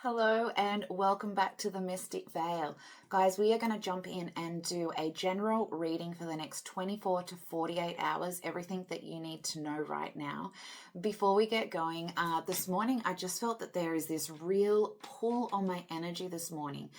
Hello and welcome back to the Mystic Veil. Guys, we are going to jump in and do a general reading for the next 24 to 48 hours, everything that you need to know right now. Before we get going, this morning I just felt that there is this real pull on my energy this morning.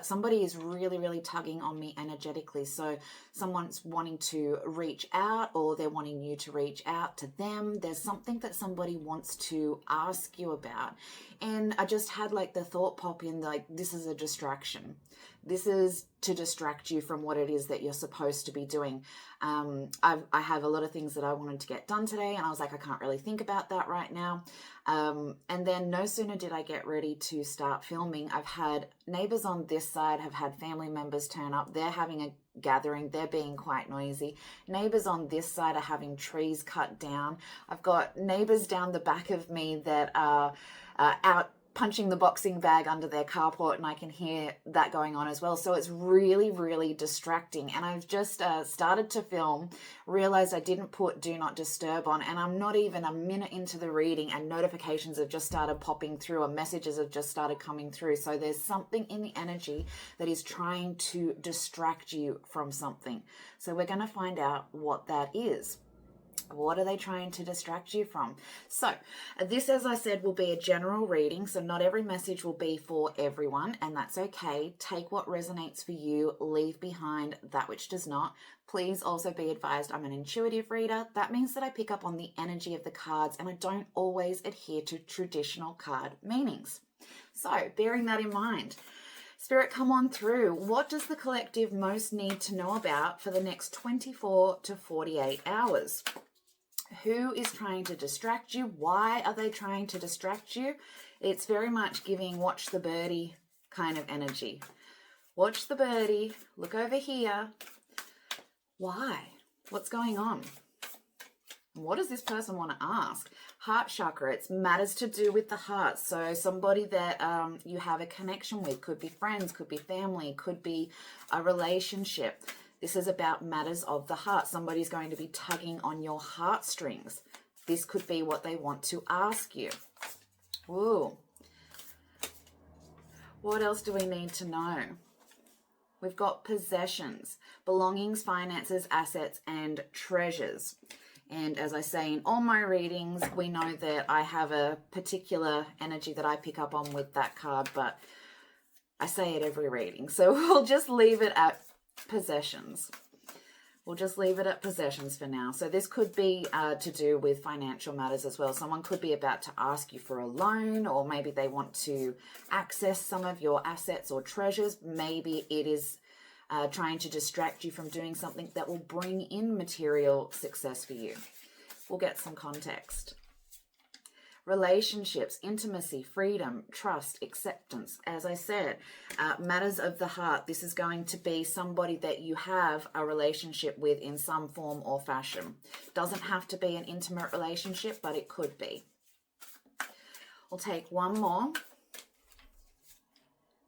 Somebody is really tugging on me energetically. So someone's wanting to reach out, or they're wanting you to reach out to them. There's something that somebody wants to ask you about. And I just had the thought pop in, this is a distraction. This is to distract you from what it is that you're supposed to be doing. I have a lot of things that I wanted to get done today, and I was like, I can't really think about that right now. And then no sooner did I get ready to start filming, I've had neighbors on this side, have had family members turn up. They're having a gathering. They're being quite noisy. Neighbors on this side are having trees cut down. I've got neighbors down the back of me that are out punching the boxing bag under their carport, and I can hear that going on as well. So it's really distracting. And I've just started to film, realized I didn't put do not disturb on, and I'm not even a minute into the reading and notifications have just started popping through, or messages have just started coming through. So there's something in the energy that is trying to distract you from something. So we're going to find out what that is. What are they trying to distract you from? So this, as I said, will be a general reading. So not every message will be for everyone, and that's okay. Take what resonates for you, leave behind that which does not. Please also be advised, I'm an intuitive reader. That means that I pick up on the energy of the cards, and I don't always adhere to traditional card meanings. So bearing that in mind, Spirit, come on through. What does the collective most need to know about for the next 24 to 48 hours? Who is trying to distract you? Why are they trying to distract you? It's very much giving watch the birdie kind of energy. Watch the birdie. Look over here. Why? What's going on? What does this person want to ask? Heart chakra. It's matters to do with the heart. So somebody that you have a connection with, could be friends, could be family, could be a relationship. This is about matters of the heart. Somebody's going to be tugging on your heartstrings. This could be what they want to ask you. Ooh. What else do we need to know? We've got possessions, belongings, finances, assets, and treasures. And as I say in all my readings, we know that I have a particular energy that I pick up on with that card, but I say it every reading. So we'll just leave it at possessions. We'll just leave it at possessions for now. So this could be to do with financial matters as well. Someone could be about to ask you for a loan, or maybe they want to access some of your assets or treasures. Maybe it is trying to distract you from doing something that will bring in material success for you. We'll get some context. Relationships, intimacy, freedom, trust, acceptance. As I said, matters of the heart. This is going to be somebody that you have a relationship with in some form or fashion. Doesn't have to be an intimate relationship, but it could be. We'll take one more.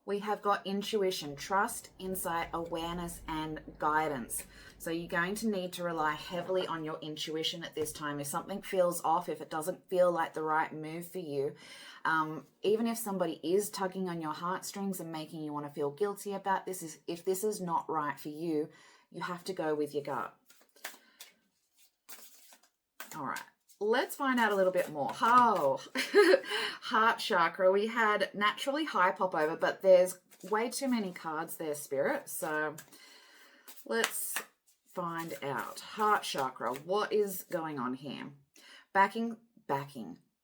We have got intuition, trust, insight, awareness, and guidance. So you're going to need to rely heavily on your intuition at this time. If something feels off, if it doesn't feel like the right move for you, even if somebody is tugging on your heartstrings and making you want to feel guilty about this, if this is not right for you, you have to go with your gut. All right. Let's find out a little bit more. Oh, heart chakra. We had naturally high pop over, but there's way too many cards there, Spirit. So let's find out. Heart chakra. What is going on here? Backing.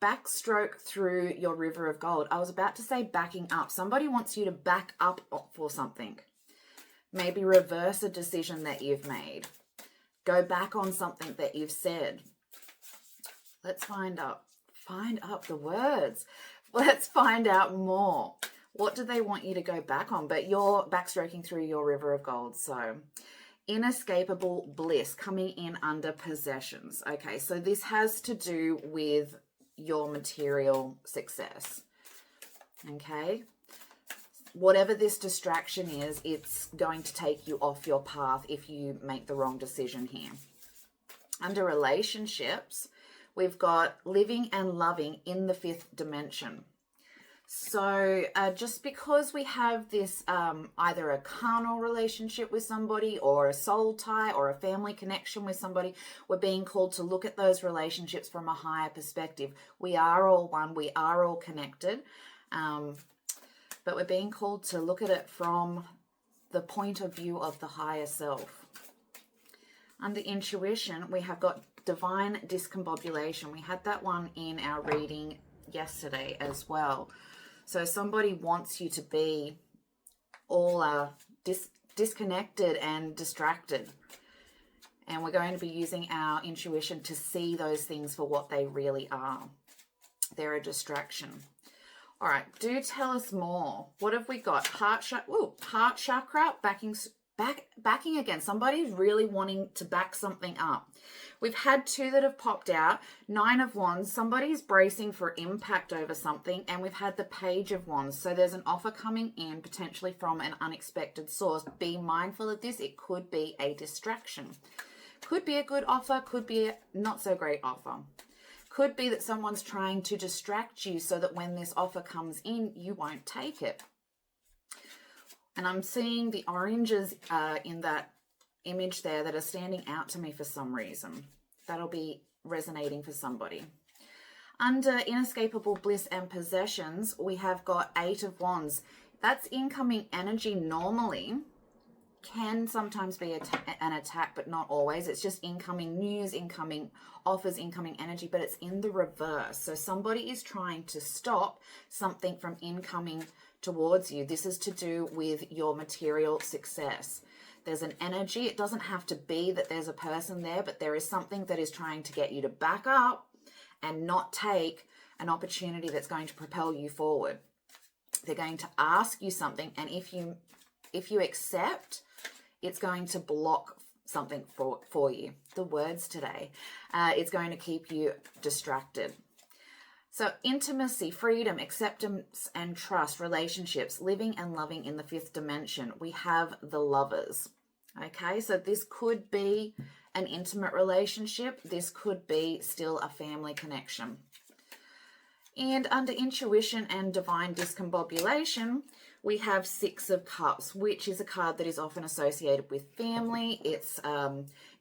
Backstroke through your river of gold. I was about to say backing up. Somebody wants you to back up for something. Maybe reverse a decision that you've made. Go back on something that you've said. Let's find up the words. Let's find out more. What do they want you to go back on? But you're backstroking through your river of gold. So inescapable bliss coming in under possessions. Okay, so this has to do with your material success. Okay. Whatever this distraction is, it's going to take you off your path if you make the wrong decision here. Under relationships, we've got living and loving in the fifth dimension. So just because we have this either a carnal relationship with somebody or a soul tie or a family connection with somebody, we're being called to look at those relationships from a higher perspective. We are all one. We are all connected. But we're being called to look at it from the point of view of the higher self. Under intuition, we have got divine discombobulation. We had that one in our reading yesterday as well. So somebody wants you to be all disconnected and distracted. And we're going to be using our intuition to see those things for what they really are. They're a distraction. All right, do tell us more. What have we got? Heart chakra, backing again. Somebody's really wanting to back something up. We've had two that have popped out. 9 of Wands. Somebody's bracing for impact over something. And we've had the Page of Wands. So there's an offer coming in, potentially from an unexpected source. Be mindful of this. It could be a distraction. Could be a good offer. Could be a not so great offer. Could be that someone's trying to distract you so that when this offer comes in, you won't take it. And I'm seeing the oranges in that image there that are standing out to me for some reason. That'll be resonating for somebody. Under inescapable bliss and possessions, we have got 8 of Wands. That's incoming energy normally. Can sometimes be an attack, but not always. It's just incoming news, incoming offers, incoming energy, but it's in the reverse. So somebody is trying to stop something from incoming towards you. This is to do with your material success. There's an energy. It doesn't have to be that there's a person there, but there is something that is trying to get you to back up and not take an opportunity that's going to propel you forward. They're going to ask you something, and if you accept, it's going to block something for you. The words today. It's going to keep you distracted. So intimacy, freedom, acceptance and trust, relationships, living and loving in the 5th dimension. We have the Lovers. Okay, so this could be an intimate relationship. This could be still a family connection. And under intuition and divine discombobulation, we have 6 of Cups, which is a card that is often associated with family. It's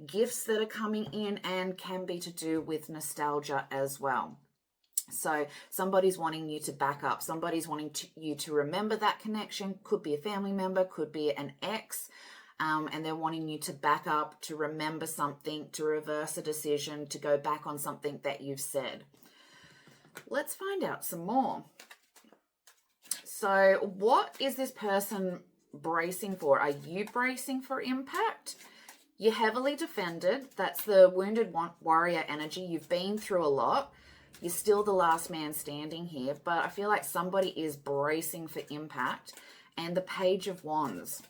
gifts that are coming in and can be to do with nostalgia as well. So somebody's wanting you to back up. Somebody's wanting you to remember that connection. Could be a family member, could be an ex. And they're wanting you to back up, to remember something, to reverse a decision, to go back on something that you've said. Let's find out some more. So what is this person bracing for? Are you bracing for impact? You're heavily defended. That's the wounded warrior energy. You've been through a lot. You're still the last man standing here, but I feel like somebody is bracing for impact. And the Page of Wands.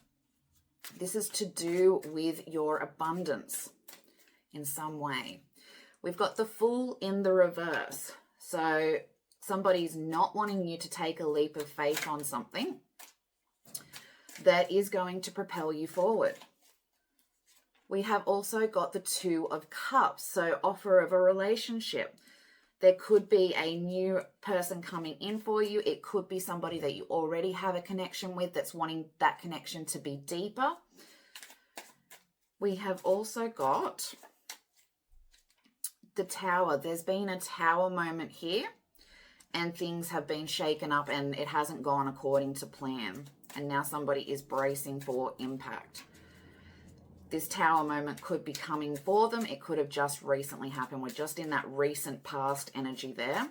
This is to do with your abundance in some way. We've got the Fool in the reverse. So somebody's not wanting you to take a leap of faith on something that is going to propel you forward. We have also got the 2 of Cups. So offer of a relationship. There could be a new person coming in for you. It could be somebody that you already have a connection with that's wanting that connection to be deeper. We have also got the Tower. There's been a Tower moment here and things have been shaken up and it hasn't gone according to plan. And now somebody is bracing for impact. This Tower moment could be coming for them. It could have just recently happened. We're just in that recent past energy there.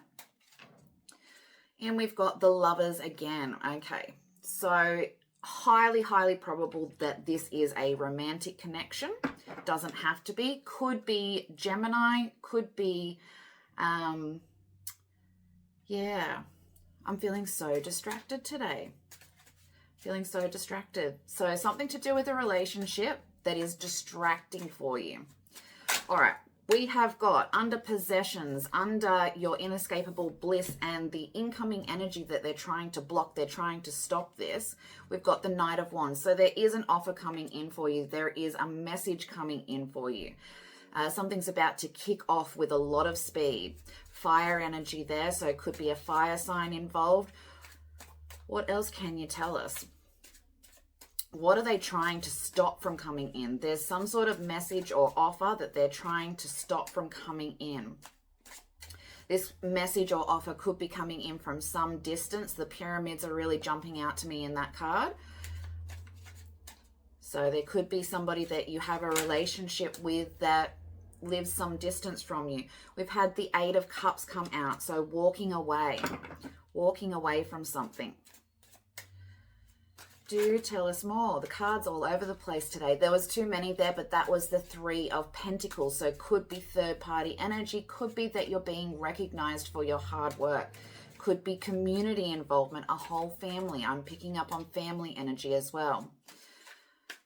And we've got the Lovers again. Okay, so highly, highly probable that this is a romantic connection. Doesn't have to be. Could be Gemini. Could be, yeah. I'm feeling so distracted today. Feeling so distracted. So something to do with a relationship that is distracting for you. All right, we have got under possessions, under your inescapable bliss and the incoming energy that they're trying to block, they're trying to stop this. We've got the Knight of Wands. So there is an offer coming in for you. There is a message coming in for you. Something's about to kick off with a lot of speed. Fire energy there, so it could be a fire sign involved. What else can you tell us? What are they trying to stop from coming in? There's some sort of message or offer that they're trying to stop from coming in. This message or offer could be coming in from some distance. The pyramids are really jumping out to me in that card. So there could be somebody that you have a relationship with that lives some distance from you. We've had the Eight of Cups come out. So walking away from something. Do tell us more. The cards all over the place today. There was too many there, but that was the Three of Pentacles. So could be third-party energy. Could be that you're being recognized for your hard work. Could be community involvement, a whole family. I'm picking up on family energy as well.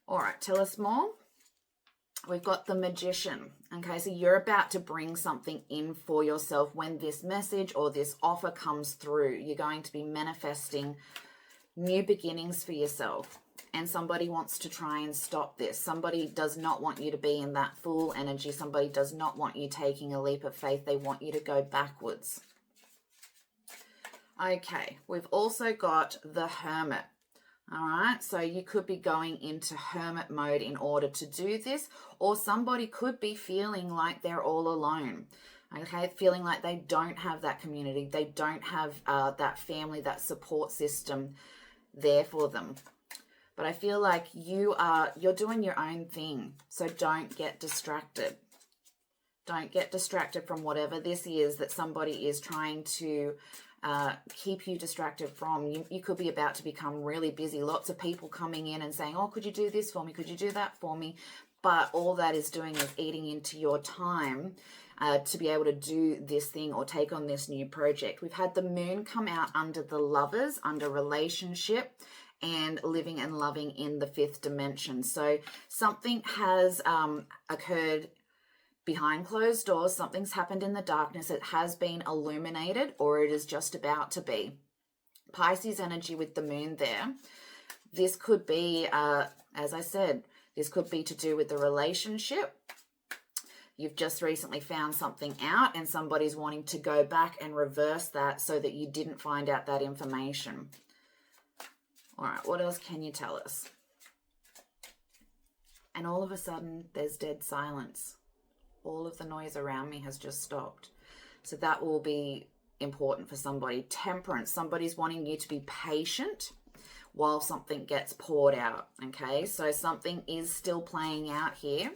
All right, tell us more. We've got the Magician. Okay, so you're about to bring something in for yourself when this message or this offer comes through. You're going to be manifesting new beginnings for yourself, and somebody wants to try and stop this. Somebody does not want you to be in that Fool energy. Somebody does not want you taking a leap of faith. They want you to go backwards. Okay, we've also got the Hermit. All right, so you could be going into hermit mode in order to do this, or somebody could be feeling like they're all alone. Okay, feeling like they don't have that community. They don't have that family, that support system there for them. But I feel like you're doing your own thing, so don't get distracted. Don't get distracted from whatever this is that somebody is trying to keep you distracted from. You could be about to become really busy. Lots of people coming in and saying, oh, could you do this for me? Could you do that for me? But all that is doing is eating into your time to be able to do this thing or take on this new project. We've had the Moon come out under the Lovers, under relationship, and living and loving in the fifth dimension. So something has occurred behind closed doors. Something's happened in the darkness. It has been illuminated, or it is just about to be. Pisces energy with the Moon there. This could be, as I said, this could be to do with the relationship. You've just recently found something out and somebody's wanting to go back and reverse that so that you didn't find out that information. All right, what else can you tell us? And all of a sudden, there's dead silence. All of the noise around me has just stopped. So that will be important for somebody. Temperance, somebody's wanting you to be patient while something gets poured out, okay? So something is still playing out here.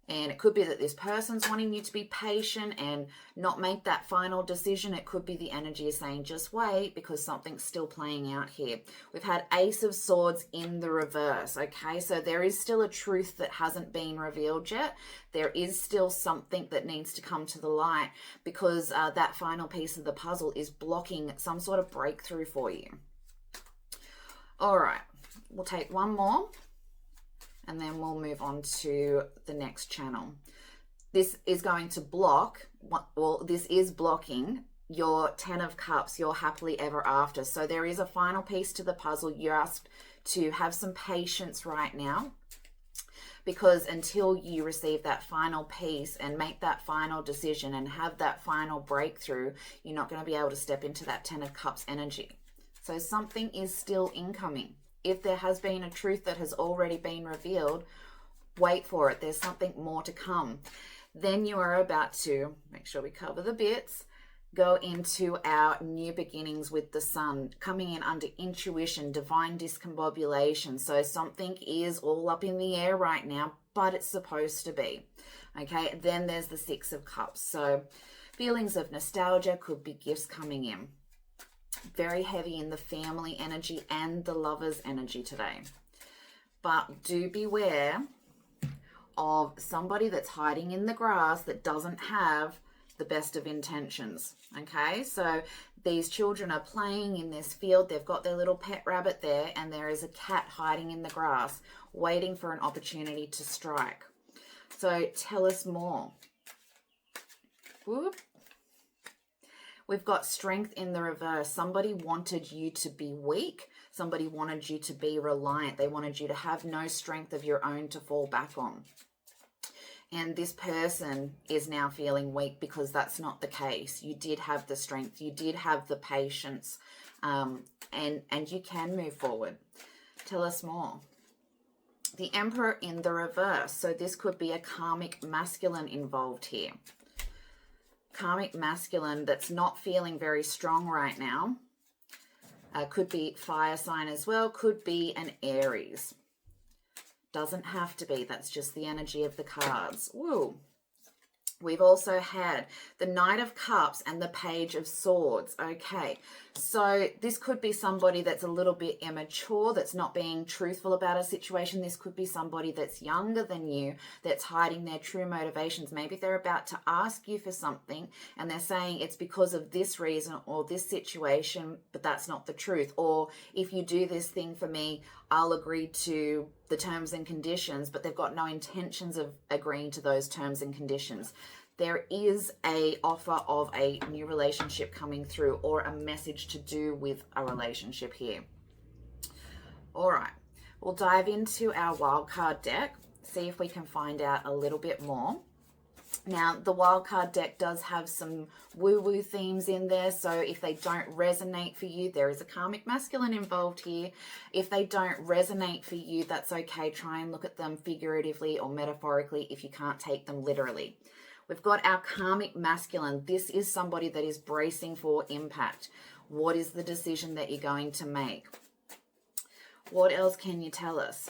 And it could be that this person's wanting you to be patient and not make that final decision. It could be the energy is saying, just wait, because something's still playing out here. We've had Ace of Swords in the reverse, okay? So there is still a truth that hasn't been revealed yet. There is still something that needs to come to the light because that final piece of the puzzle is blocking some sort of breakthrough for you. All right, we'll take one more. And then we'll move on to the next channel. This is going to block, well, this is blocking your 10 of Cups, your happily ever after. So there is a final piece to the puzzle. You're asked to have some patience right now, because until you receive that final piece and make that final decision and have that final breakthrough, you're not going to be able to step into that 10 of Cups energy. So something is still incoming. If there has been a truth that has already been revealed, wait for it. There's something more to come. Then you are about to, make sure we cover the bits, go into our new beginnings with the Sun, coming in under intuition, divine discombobulation. So something is all up in the air right now, but it's supposed to be. Okay, then there's the Six of Cups. So feelings of nostalgia, could be gifts coming in. Very heavy in the family energy and the Lovers energy today. But do beware of somebody that's hiding in the grass that doesn't have the best of intentions. Okay, so these children are playing in this field. They've got their little pet rabbit there, and there is a cat hiding in the grass, waiting for an opportunity to strike. So tell us more. Whoop. We've got Strength in the reverse. Somebody wanted you to be weak. Somebody wanted you to be reliant. They wanted you to have no strength of your own to fall back on. And this person is now feeling weak because that's not the case. You did have the strength. You did have the patience. and you can move forward. Tell us more. The Emperor in the reverse. So this could be a karmic masculine involved here. Karmic masculine that's not feeling very strong right now. Could be fire sign as well. Could be an Aries. Doesn't have to be. That's just the energy of the cards. Woo. We've also had the Knight of Cups and the Page of Swords. Okay, so this could be somebody that's a little bit immature, that's not being truthful about a situation. This could be somebody that's younger than you, that's hiding their true motivations. Maybe they're about to ask you for something and they're saying it's because of this reason or this situation, but that's not the truth. Or if you do this thing for me, I'll agree to the terms and conditions, but they've got no intentions of agreeing to those terms and conditions. There is a offer of a new relationship coming through or a message to do with a relationship here. All right, we'll dive into our wildcard deck, see if we can find out a little bit more. Now, the wildcard deck does have some woo-woo themes in there, so if they don't resonate for you, there is a karmic masculine involved here. If they don't resonate for you, that's okay. Try and look at them figuratively or metaphorically if you can't take them literally. We've got our karmic masculine. This is somebody that is bracing for impact. What is the decision that you're going to make? What else can you tell us?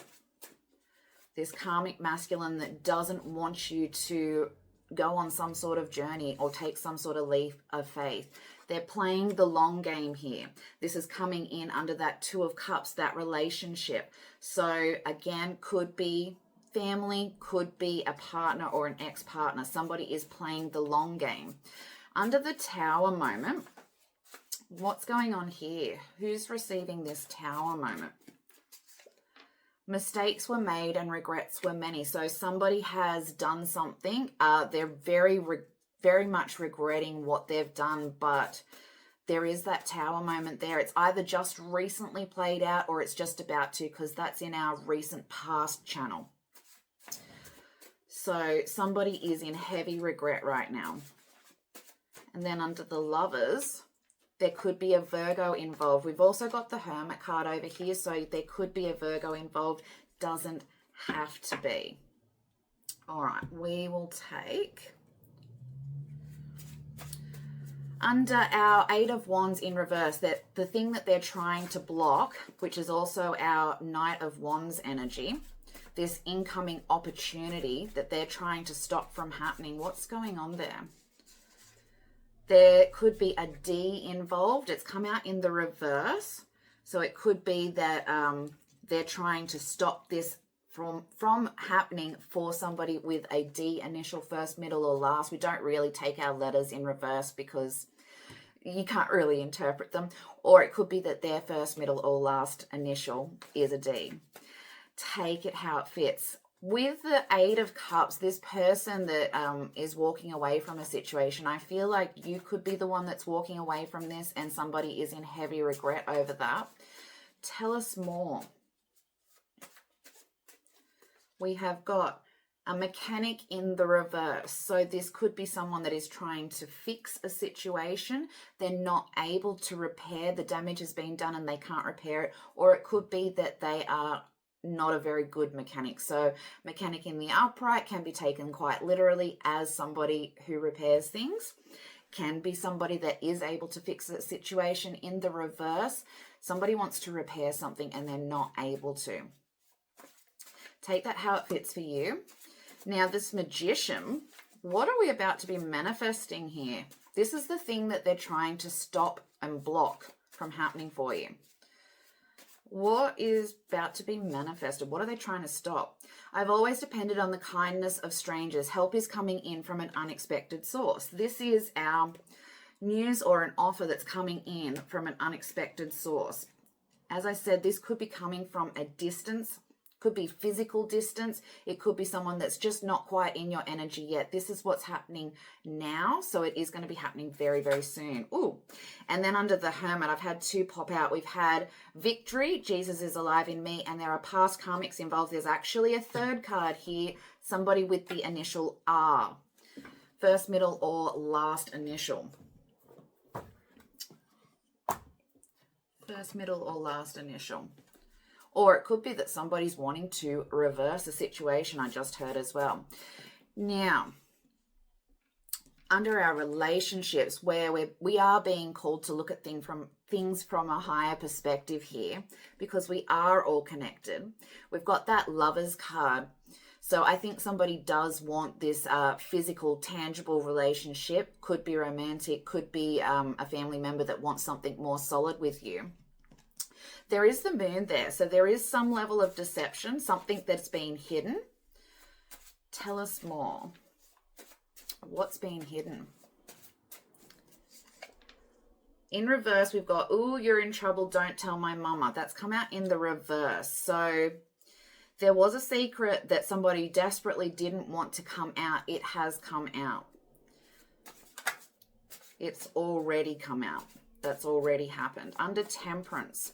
This karmic masculine that doesn't want you to go on some sort of journey or take some sort of leap of faith. They're playing the long game here. This is coming in under that Two of Cups, that relationship. So again, could be family, could be a partner or an ex-partner. Somebody is playing the long game. Under the Tower moment, what's going on here? Who's receiving this Tower moment? Mistakes were made and regrets were many. So somebody has done something. They're very much regretting what they've done, but there is that Tower moment there. It's either just recently played out or it's just about to, because that's in our recent past channel. So somebody is in heavy regret right now. And then under the Lovers, there could be a Virgo involved. We've also got the Hermit card over here, so there could be a Virgo involved. Doesn't have to be. All right, we will take... Under our Eight of Wands in reverse, that the thing that they're trying to block, which is also our Knight of Wands energy, this incoming opportunity that they're trying to stop from happening. What's going on there? There could be a D involved. It's come out in the reverse. So it could be that they're trying to stop this from happening for somebody with a D initial, first, middle, or last. We don't really take our letters in reverse because you can't really interpret them. Or it could be that their first, middle, or last initial is a D. Take it how it fits. With the Eight of Cups, this person that is walking away from a situation, I feel like you could be the one that's walking away from this and somebody is in heavy regret over that. Tell us more. We have got a Mechanic in the reverse. So this could be someone that is trying to fix a situation. They're not able to repair. The damage has been done and they can't repair it. Or it could be that they are not a very good mechanic. So mechanic in the upright can be taken quite literally as somebody who repairs things. Can be somebody that is able to fix a situation. In the reverse, somebody wants to repair something and they're not able to. Take that how it fits for you. Now this Magician, what are we about to be manifesting here? This is the thing that they're trying to stop and block from happening for you. What is about to be manifested? What are they trying to stop? I've always depended on the kindness of strangers. Help is coming in from an unexpected source. This is our news or an offer that's coming in from an unexpected source. As I said, this could be coming from a distance. Could be physical distance. It could be someone that's just not quite in your energy yet. This is what's happening now. So it is going to be happening very, very soon. Ooh. And then under the Hermit, I've had two pop out. We've had Victory, Jesus is alive in me, and there are past karmics involved. There's actually a third card here. Somebody with the initial R. First, middle, or last initial. first, middle, or last initial. Or it could be that somebody's wanting to reverse a situation, I just heard as well. Now, under our relationships, where we are being called to look at things from a higher perspective here, because we are all connected. We've got that Lovers card. So I think somebody does want this physical, tangible relationship. Could be romantic, could be a family member that wants something more solid with you. There is the moon there. So there is some level of deception, something that's been hidden. Tell us more. What's been hidden? In reverse, we've got, ooh, you're in trouble, don't tell my mama. That's come out in the reverse. So there was a secret that somebody desperately didn't want to come out. It has come out. It's already come out. That's already happened. Under Temperance,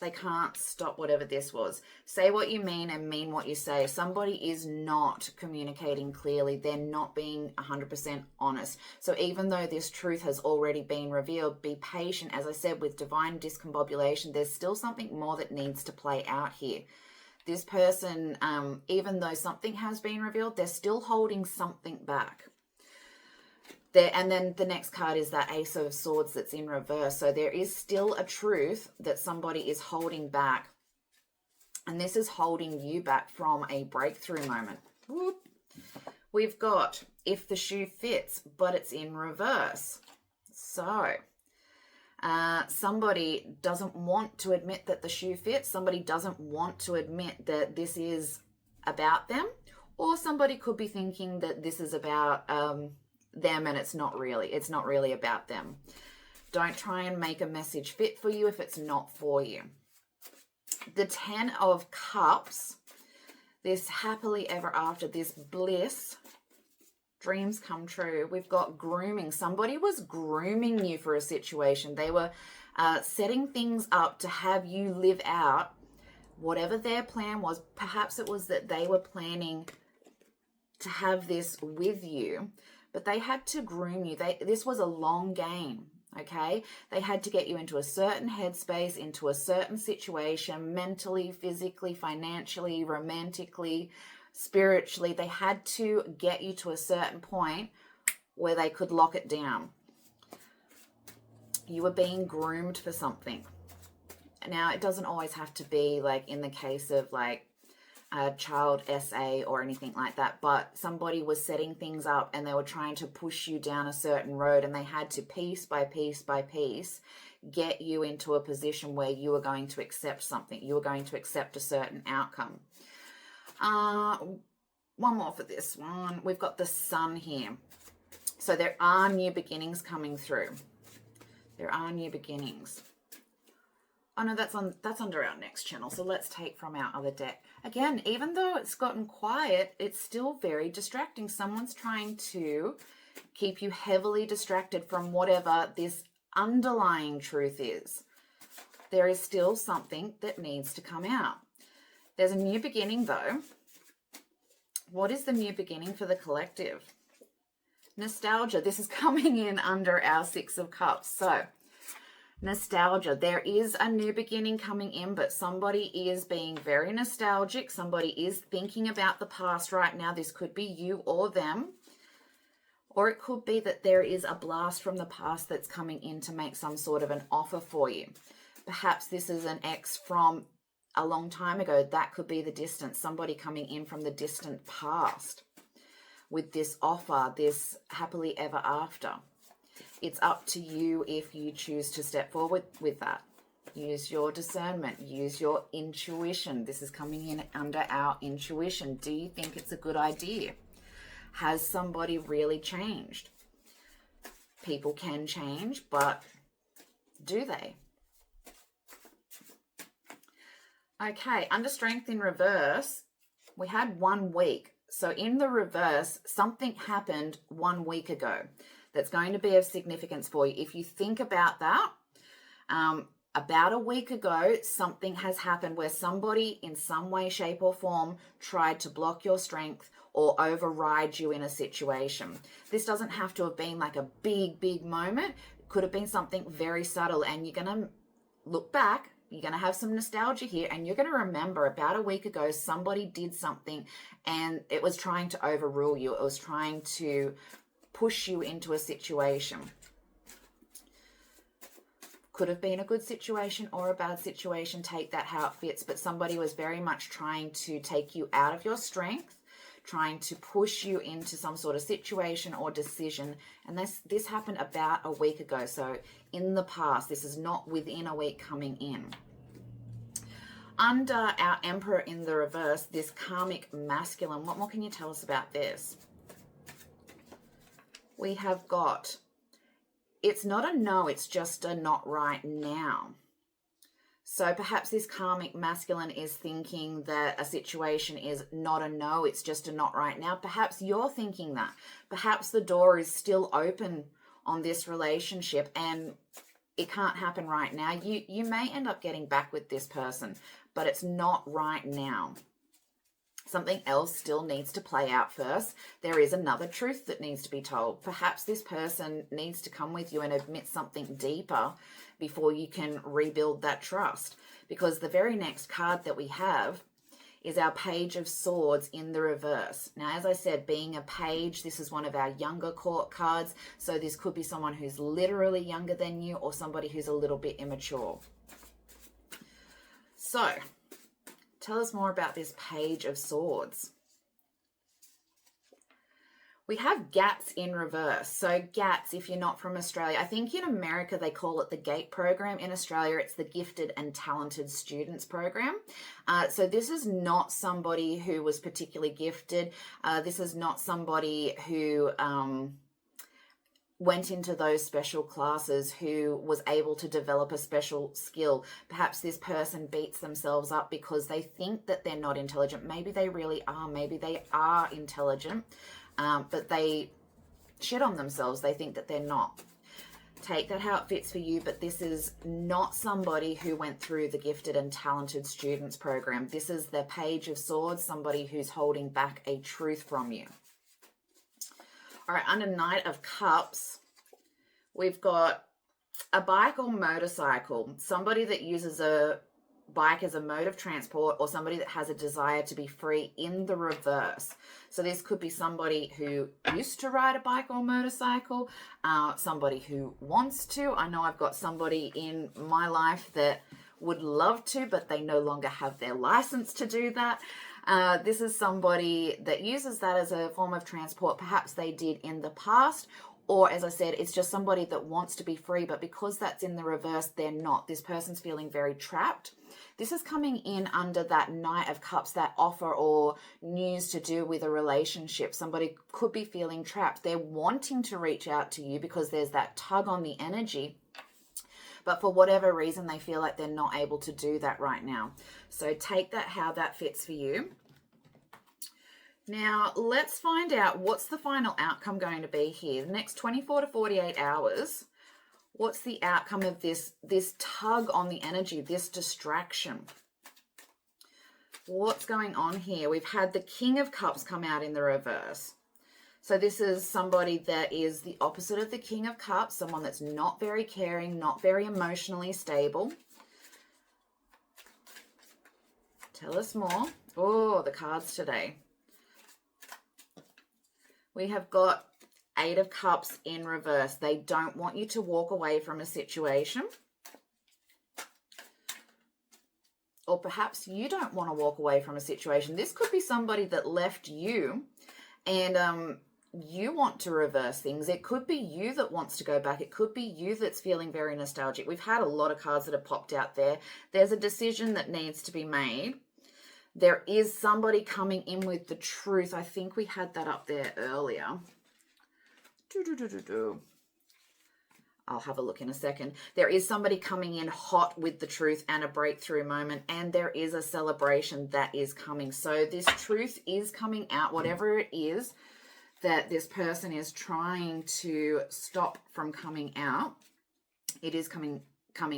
they can't stop whatever this was. Say what you mean and mean what you say. Somebody is not communicating clearly. They're not being 100% honest. So even though this truth has already been revealed, be patient. As I said, with divine discombobulation, there's still something more that needs to play out here. This person, even though something has been revealed, they're still holding something back. There, and then the next card is that Ace of Swords that's in reverse. So there is still a truth that somebody is holding back. And this is holding you back from a breakthrough moment. Whoop. We've got If the Shoe Fits, but it's in reverse. So somebody doesn't want to admit that the shoe fits. Somebody doesn't want to admit that this is about them. Or somebody could be thinking that this is about them and it's not really about them. Don't try and make a message fit for you if it's not for you. The 10 of Cups, this happily ever after, this bliss, dreams come true. We've got grooming. Somebody was grooming you for a situation. They were setting things up to have you live out whatever their plan was. Perhaps it was that they were planning to have this with you, but they had to groom you. This was a long game, okay? They had to get you into a certain headspace, into a certain situation, mentally, physically, financially, romantically, spiritually. They had to get you to a certain point where they could lock it down. You were being groomed for something. Now, it doesn't always have to be like in the case of like a child SA or anything like that, but somebody was setting things up and they were trying to push you down a certain road, and they had to piece by piece by piece get you into a position where you were going to accept something. You were going to accept a certain outcome. One more for this one. We've got the Sun here. So there are new beginnings coming through. There are new beginnings. Oh no, that's under our next channel. So let's take from our other deck. Again, even though it's gotten quiet, it's still very distracting. Someone's trying to keep you heavily distracted from whatever this underlying truth is. There is still something that needs to come out. There's a new beginning though. What is the new beginning for the collective? Nostalgia. This is coming in under our Six of Cups. So nostalgia. There is a new beginning coming in, but somebody is being very nostalgic. Somebody is thinking about the past right now. This could be you or them. Or it could be that there is a blast from the past that's coming in to make some sort of an offer for you. Perhaps this is an ex from a long time ago. That could be the distance. Somebody coming in from the distant past with this offer, this happily ever after. It's up to you if you choose to step forward with that. Use your discernment. Use your intuition. This is coming in under our intuition. Do you think it's a good idea? Has somebody really changed? People can change, but do they? Okay, under Strength in reverse, we had 1 week. So in the reverse, something happened 1 week ago that's going to be of significance for you. If you think about that, about a week ago, something has happened where somebody in some way, shape or form tried to block your strength or override you in a situation. This doesn't have to have been like a big moment. Could have been something very subtle, and you're going to look back, you're going to have some nostalgia here, and you're going to remember about a week ago somebody did something and it was trying to overrule you. It was trying to push you into a situation. Could have been a good situation or a bad situation. Take that how it fits. But somebody was very much trying to take you out of your strength, trying to push you into some sort of situation or decision. And this happened about a week ago. So in the past, this is not within a week coming in. Under our Emperor in the reverse, this karmic masculine, what more can you tell us about this? We have got, it's not a no, it's just a not right now. So perhaps this karmic masculine is thinking that a situation is not a no, it's just a not right now. Perhaps you're thinking that. Perhaps the door is still open on this relationship and it can't happen right now. You may end up getting back with this person, but it's not right now. Something else still needs to play out first. There is another truth that needs to be told. Perhaps this person needs to come with you and admit something deeper before you can rebuild that trust. Because the very next card that we have is our Page of Swords in the reverse. Now, as I said, being a page, this is one of our younger court cards. So this could be someone who's literally younger than you or somebody who's a little bit immature. So, tell us more about this Page of Swords. We have GATS in reverse. So GATS, if you're not from Australia, I think in America they call it the GATE program. In Australia, it's the Gifted and Talented Students program. So this is not somebody who was particularly gifted. This is not somebody who went into those special classes, who was able to develop a special skill. Perhaps this person beats themselves up because they think that they're not intelligent. Maybe they really are. Maybe they are intelligent, but they shit on themselves. They think that they're not. Take that how it fits for you, but this is not somebody who went through the Gifted and Talented Students program. This is the Page of Swords, somebody who's holding back a truth from you. All right, under Knight of Cups, we've got a bike or motorcycle, somebody that uses a bike as a mode of transport, or somebody that has a desire to be free in the reverse. So this could be somebody who used to ride a bike or motorcycle, somebody who wants to. I know I've got somebody in my life that would love to, but they no longer have their license to do that. This is somebody that uses that as a form of transport. Perhaps they did in the past, or as I said, it's just somebody that wants to be free, but because that's in the reverse, they're not. This person's feeling very trapped. This is coming in under that Knight of Cups, that offer or news to do with a relationship. Somebody could be feeling trapped. They're wanting to reach out to you because there's that tug on the energy. But for whatever reason, they feel like they're not able to do that right now. So take that how that fits for you. Now, let's find out what's the final outcome going to be here. The next 24 to 48 hours, what's the outcome of this tug on the energy, this distraction? What's going on here? We've had the King of Cups come out in the reverse. So this is somebody that is the opposite of the King of Cups, someone that's not very caring, not very emotionally stable. Tell us more. Oh, the cards today. We have got Eight of Cups in reverse. They don't want you to walk away from a situation. Or perhaps you don't want to walk away from a situation. This could be somebody that left you and you want to reverse things. It could be you that wants to go back. It could be you that's feeling very nostalgic. We've had a lot of cards that have popped out there. There's a decision that needs to be made. There is somebody coming in with the truth. I think we had that up there earlier. I'll have a look in a second. There is somebody coming in hot with the truth and a breakthrough moment, and there is a celebration that is coming. So this truth is coming out, whatever it is that this person is trying to stop from coming out. It is coming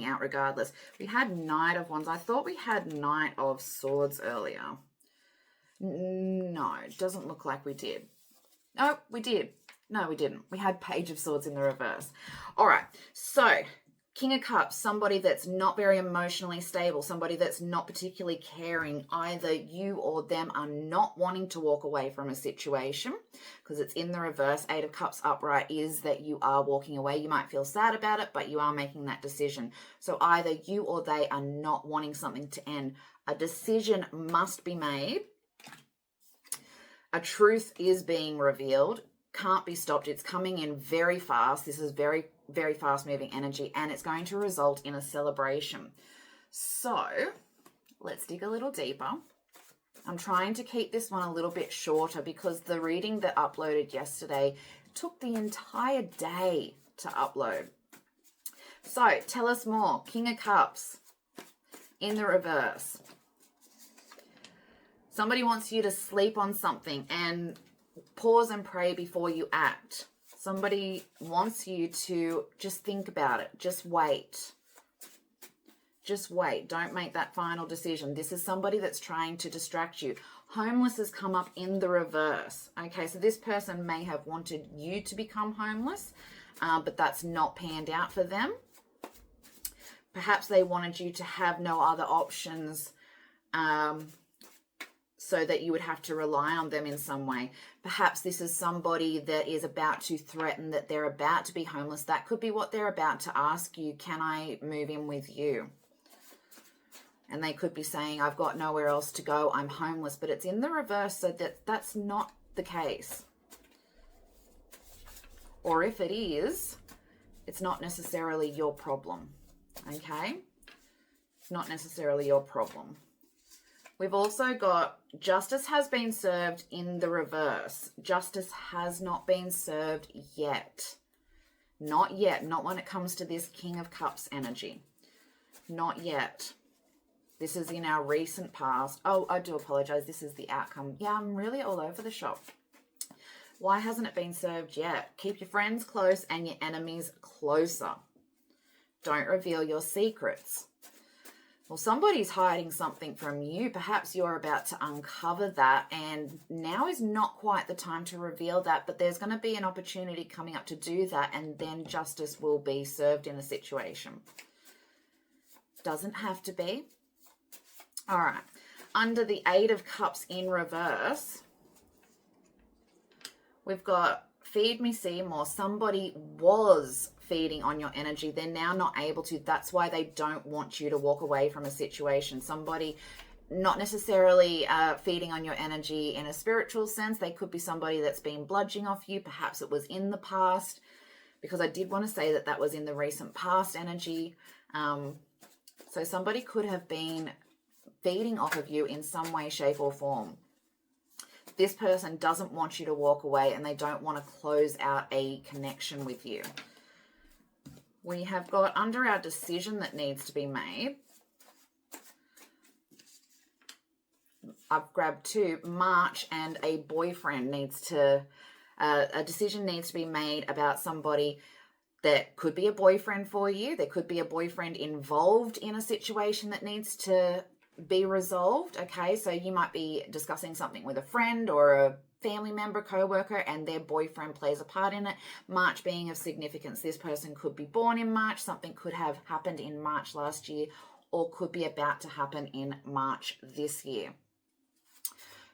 out regardless. We had Knight of Wands. I thought we had Knight of Swords earlier. No, it doesn't look like we did. Oh, we did. No, we didn't. We had Page of Swords in the reverse. All right. So King of Cups, somebody that's not very emotionally stable, somebody that's not particularly caring. Either you or them are not wanting to walk away from a situation because it's in the reverse. 8 of Cups upright is that you are walking away. You might feel sad about it, but you are making that decision. So either you or they are not wanting something to end. A decision must be made. A truth is being revealed. Can't be stopped. It's coming in very fast. This is very, very fast moving energy, and it's going to result in a celebration. So let's dig a little deeper. I'm trying to keep this one a little bit shorter because the reading that uploaded yesterday took the entire day to upload. So tell us more. King of Cups in the reverse. Somebody wants you to sleep on something and pause and pray before you act. Somebody wants you to just think about it. Just wait. Just wait. Don't make that final decision. This is somebody that's trying to distract you. Homeless has come up in the reverse. Okay, so this person may have wanted you to become homeless, but that's not panned out for them. Perhaps they wanted you to have no other options, so that you would have to rely on them in some way. Perhaps this is somebody that is about to threaten that they're about to be homeless. That could be what they're about to ask you. Can I move in with you? And they could be saying, I've got nowhere else to go. I'm homeless. But it's in the reverse, so that's not the case. Or if it is, it's not necessarily your problem. Okay? It's not necessarily your problem. We've also got justice has been served in the reverse. Justice has not been served yet. Not yet. Not when it comes to this King of Cups energy. Not yet. This is in our recent past. Oh, I do apologize. This is the outcome. Yeah, I'm really all over the shop. Why hasn't it been served yet? Keep your friends close and your enemies closer. Don't reveal your secrets. Well, somebody's hiding something from you. Perhaps you're about to uncover that, and now is not quite the time to reveal that, but there's going to be an opportunity coming up to do that, and then justice will be served in a situation. Doesn't have to be. All right. Under the 8 of Cups in reverse, we've got feed me, see more. Somebody was feeding on your energy. They're now not able to. That's why they don't want you to walk away from a situation. Somebody not necessarily feeding on your energy in a spiritual sense. They could be somebody that's been bludging off you. Perhaps it was in the past, because I did want to say that that was in the recent past energy. So somebody could have been feeding off of you in some way, shape, or form. This person doesn't want you to walk away, and they don't want to close out a connection with you. We have got under our decision that needs to be made. I've grabbed 2, March and a boyfriend needs to, a decision needs to be made about somebody that could be a boyfriend for you. There could be a boyfriend involved in a situation that needs to be resolved. Okay, so you might be discussing something with a friend or a family member, co-worker, and their boyfriend plays a part in it. March being of significance. This person could be born in March. Something could have happened in March last year, or could be about to happen in March this year.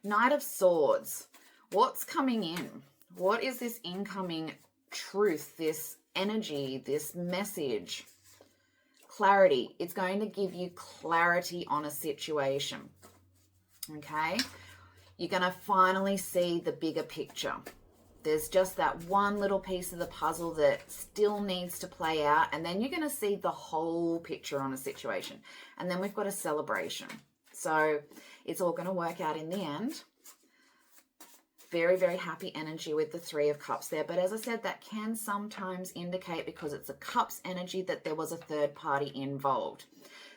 Knight of Swords. What's coming in? What is this incoming truth, this energy, this message? Clarity. It's going to give you clarity on a situation. Okay? You're going to finally see the bigger picture. There's just that one little piece of the puzzle that still needs to play out, and then you're going to see the whole picture on a situation. And then we've got a celebration. So it's all going to work out in the end. Very, very happy energy with the 3 of Cups there. But as I said, that can sometimes indicate, because it's a Cups energy, that there was a third party involved.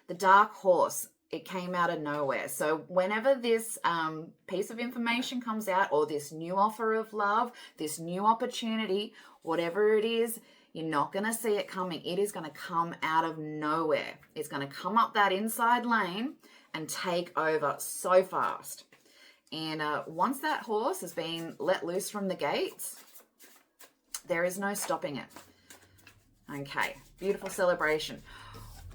The Dark Horse, it came out of nowhere. So whenever this piece of information comes out, or this new offer of love, this new opportunity, whatever it is, you're not going to see it coming. It is going to come out of nowhere. It's going to come up that inside lane and take over so fast. And once that horse has been let loose from the gates, There is no stopping it. Okay, beautiful celebration.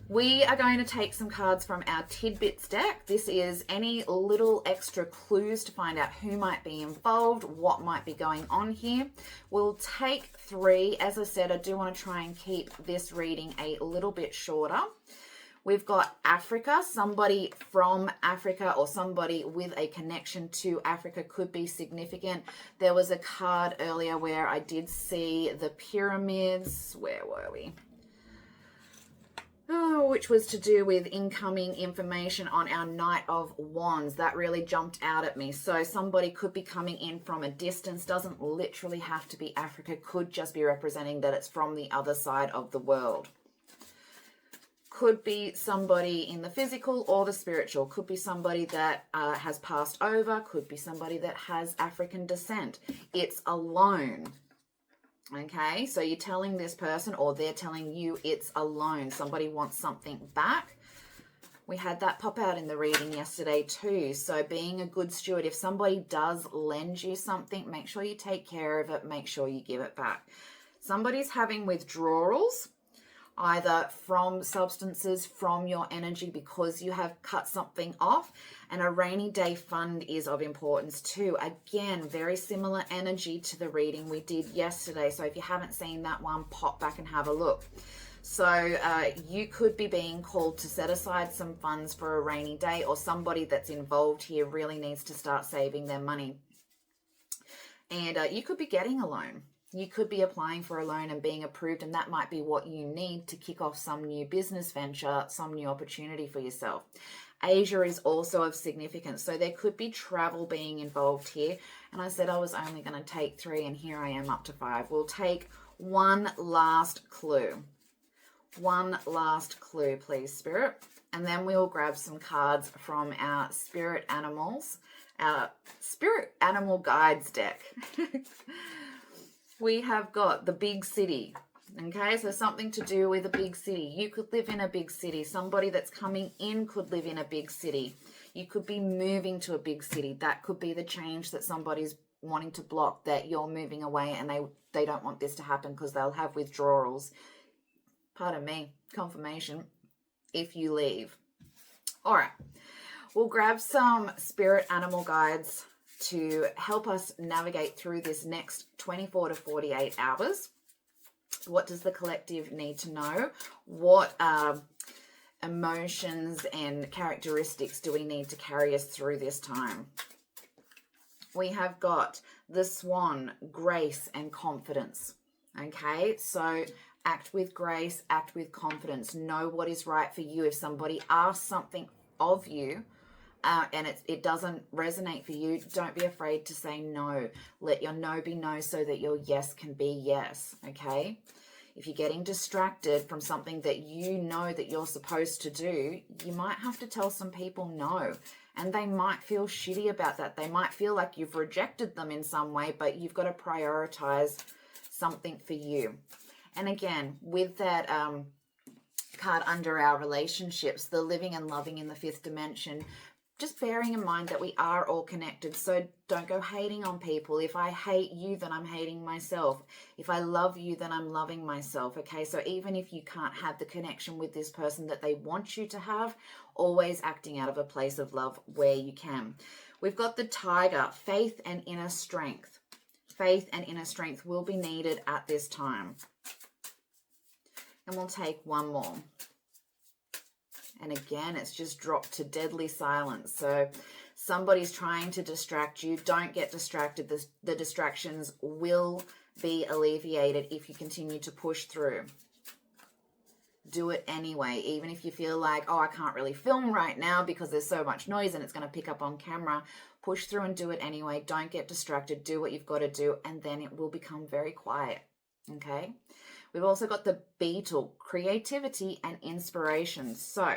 We are going to take some cards from our Tidbits deck. This is any little extra clues to find out who might be involved, what might be going on here. We'll take 3. As I said, I do want to try and keep this reading a little bit shorter. We've got Africa. Somebody from Africa or somebody with a connection to Africa could be significant. There was a card earlier where I did see the pyramids. Where were we? Oh, which was to do with incoming information on our Knight of Wands. That really jumped out at me. So somebody could be coming in from a distance. Doesn't literally have to be Africa. Could just be representing that it's from the other side of the world. Could be somebody in the physical or the spiritual. Could be somebody that has passed over. Could be somebody that has African descent. It's alone. Okay, so you're telling this person or they're telling you it's a loan. Somebody wants something back. We had that pop out in the reading yesterday too. So being a good steward, if somebody does lend you something, make sure you take care of it. Make sure you give it back. Somebody's having withdrawals, either from substances, from your energy because you have cut something off. And a rainy day fund is of importance too. Again, very similar energy to the reading we did yesterday. So if you haven't seen that one, pop back and have a look. So you could be being called to set aside some funds for a rainy day, or somebody that's involved here really needs to start saving their money. And you could be getting a loan. You could be applying for a loan and being approved, and that might be what you need to kick off some new business venture, some new opportunity for yourself. Asia is also of significance, so there could be travel being involved here. And I said I was only going to take 3, and here I am up to 5. We'll take one last clue. One last clue, please, Spirit. And then we'll grab some cards from our Spirit Animals, our Spirit Animal Guides deck. We have got the big city. Okay, so something to do with a big city. You could live in a big city. Somebody that's coming in could live in a big city. You could be moving to a big city. That could be the change that somebody's wanting to block, that you're moving away and they don't want this to happen because they'll have withdrawals. Pardon me, confirmation if you leave. All right, we'll grab some Spirit Animal Guides to help us navigate through this next 24 to 48 hours. What does the collective need to know? What emotions and characteristics do we need to carry us through this time? We have got the Swan, grace and confidence. Okay, so act with grace, act with confidence. Know what is right for you. If somebody asks something of you, and it doesn't resonate for you, don't be afraid to say no. Let your no be no so that your yes can be yes, okay? If you're getting distracted from something that you know that you're supposed to do, you might have to tell some people no. And they might feel shitty about that. They might feel like you've rejected them in some way, but you've got to prioritize something for you. And again, with that card under our relationships, the living and loving in the 5th dimension, just bearing in mind that we are all connected. So don't go hating on people. If I hate you, then I'm hating myself. If I love you, then I'm loving myself. Okay, so even if you can't have the connection with this person that they want you to have, always acting out of a place of love where you can. We've got the Tiger, faith and inner strength. Faith and inner strength will be needed at this time. And we'll take one more. And again, it's just dropped to deadly silence. So somebody's trying to distract you. Don't get distracted. The distractions will be alleviated if you continue to push through. Do it anyway. Even if you feel like, oh, I can't really film right now because there's so much noise and it's going to pick up on camera. Push through and do it anyway. Don't get distracted. Do what you've got to do, and then it will become very quiet. Okay? We've also got the Beetle, creativity and inspiration. So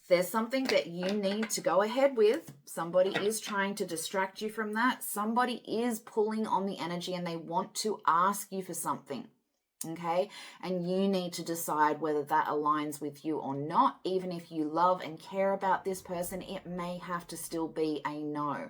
there's something that you need to go ahead with. Somebody is trying to distract you from that. Somebody is pulling on the energy and they want to ask you for something. Okay? And you need to decide whether that aligns with you or not. Even if you love and care about this person, it may have to still be a no.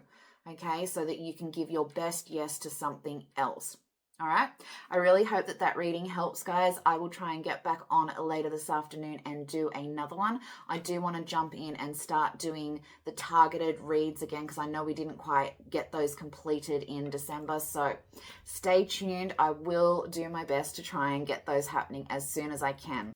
Okay? So that you can give your best yes to something else. All right. I really hope that that reading helps, guys. I will try and get back on later this afternoon and do another one. I do want to jump in and start doing the targeted reads again because I know we didn't quite get those completed in December. So stay tuned. I will do my best to try and get those happening as soon as I can.